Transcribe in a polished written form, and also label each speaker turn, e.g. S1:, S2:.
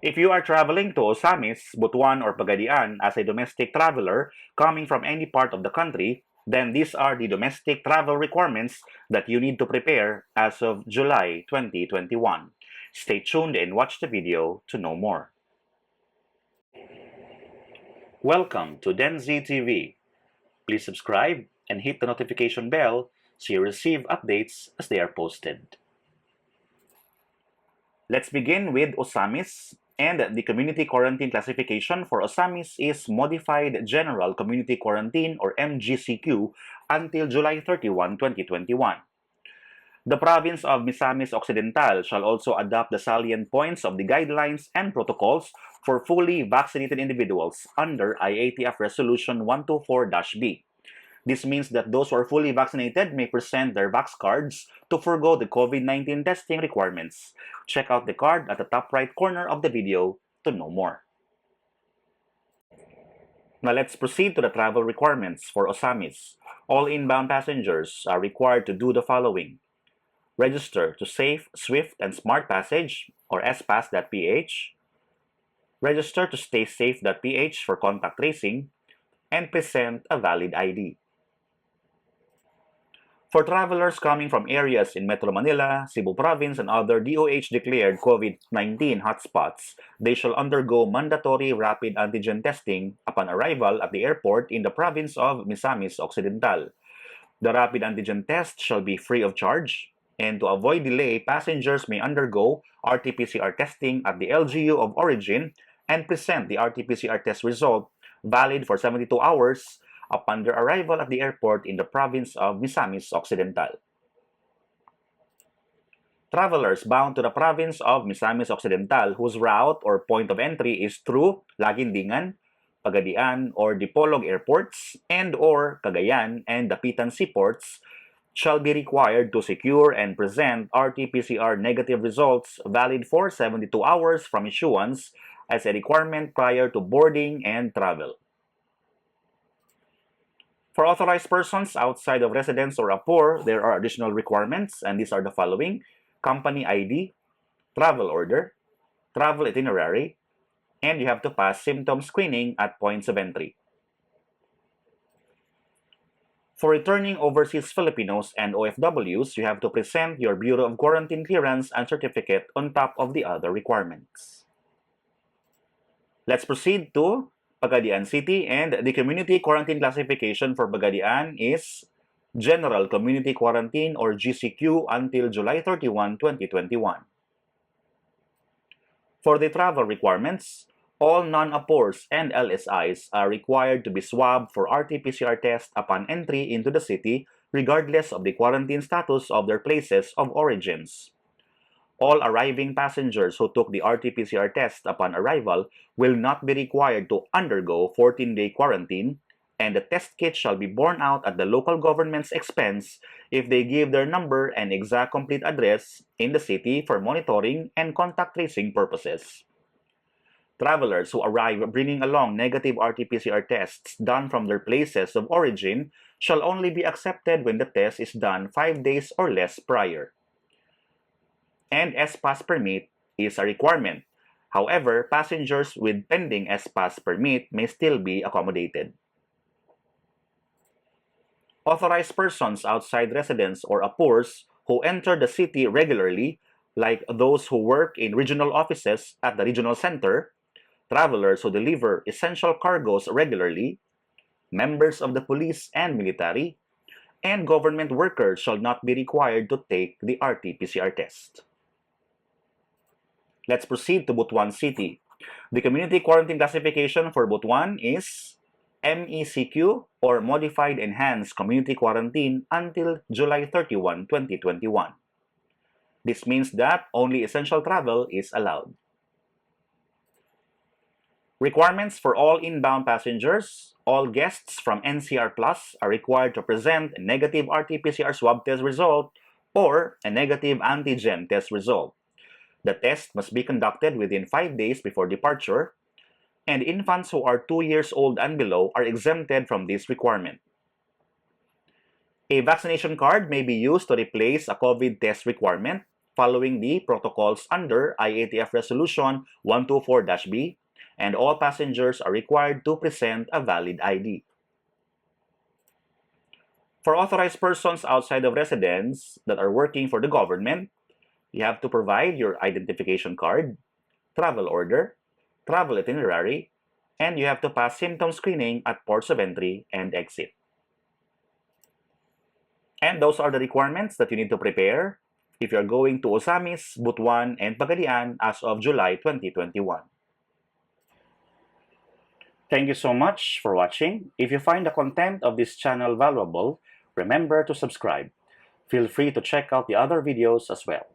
S1: If you are traveling to OZAMIZ, Butuan, or Pagadian as a domestic traveler coming from any part of the country, then these are the domestic travel requirements that you need to prepare as of July 2021. Stay tuned and watch the video to know more. Welcome to DenZ TV. Please subscribe and hit the notification bell so you receive updates as they are posted. Let's begin with OZAMIZ, and the community quarantine classification for OZAMIZ is Modified General Community Quarantine or MGCQ until July 31, 2021. The province of Misamis Occidental shall also adopt the salient points of the guidelines and protocols for fully vaccinated individuals under IATF Resolution 124-B. This means that those who are fully vaccinated may present their vax cards to forego the COVID-19 testing requirements. Check out the card at the top right corner of the video to know more. Now let's proceed to the travel requirements for OZAMIZ. All inbound passengers are required to do the following: register to Safe, Swift, and Smart Passage or spass.ph, register to StaySafe.ph for contact tracing, and present a valid ID. For travelers coming from areas in Metro Manila, Cebu Province, and other DOH-declared COVID-19 hotspots, they shall undergo mandatory rapid antigen testing upon arrival at the airport in the province of Misamis Occidental. The rapid antigen test shall be free of charge, and to avoid delay, passengers may undergo RT-PCR testing at the LGU of origin and present the RT-PCR test result valid for 72 hours upon their arrival at the airport in the province of Misamis Occidental. Travelers bound to the province of Misamis Occidental whose route or point of entry is through Laguindingan, Pagadian, or Dipolog airports and/or Cagayan and Dapitan seaports shall be required to secure and present RT-PCR negative results valid for 72 hours from issuance as a requirement prior to boarding and travel. For authorized persons outside of residence or APOR, there are additional requirements, and these are the following: company ID, travel order, travel itinerary, and you have to pass symptom screening at points of entry. For returning overseas Filipinos and OFWs, you have to present your Bureau of Quarantine clearance and certificate on top of the other requirements. Let's proceed to Pagadian City, and the community quarantine classification for Pagadian is General Community Quarantine or GCQ until July 31, 2021. For the travel requirements, all non-APORs and LSIs are required to be swabbed for RT-PCR test upon entry into the city regardless of the quarantine status of their places of origins. All arriving passengers who took the RT-PCR test upon arrival will not be required to undergo 14-day quarantine, and the test kit shall be borne out at the local government's expense if they give their number and exact complete address in the city for monitoring and contact tracing purposes. Travelers who arrive bringing along negative RT-PCR tests done from their places of origin shall only be accepted when the test is done 5 days or less prior. And S-Pass permit is a requirement. However, passengers with pending S-Pass permit may still be accommodated. Authorized persons outside residence or APORs who enter the city regularly, like those who work in regional offices at the regional center, travelers who deliver essential cargoes regularly, members of the police and military, and government workers shall not be required to take the RT-PCR test. Let's proceed to Butuan City. The community quarantine classification for Butuan is MECQ or Modified Enhanced Community Quarantine until July 31, 2021. This means that only essential travel is allowed. Requirements for all inbound passengers: all guests from NCR Plus are required to present a negative RT-PCR swab test result or a negative antigen test result. The test must be conducted within 5 days before departure, and infants who are 2 years old and below are exempted from this requirement. A vaccination card may be used to replace a COVID test requirement, following the protocols under IATF Resolution 124-B, and all passengers are required to present a valid ID. For authorized persons outside of residence that are working for the government, you have to provide your identification card, travel order, travel itinerary, and you have to pass symptom screening at ports of entry and exit. And those are the requirements that you need to prepare if you're going to OZAMIZ, BUTUAN, and PAGADIAN as of July 2021. Thank you so much for watching. If you find the content of this channel valuable, remember to subscribe. Feel free to check out the other videos as well.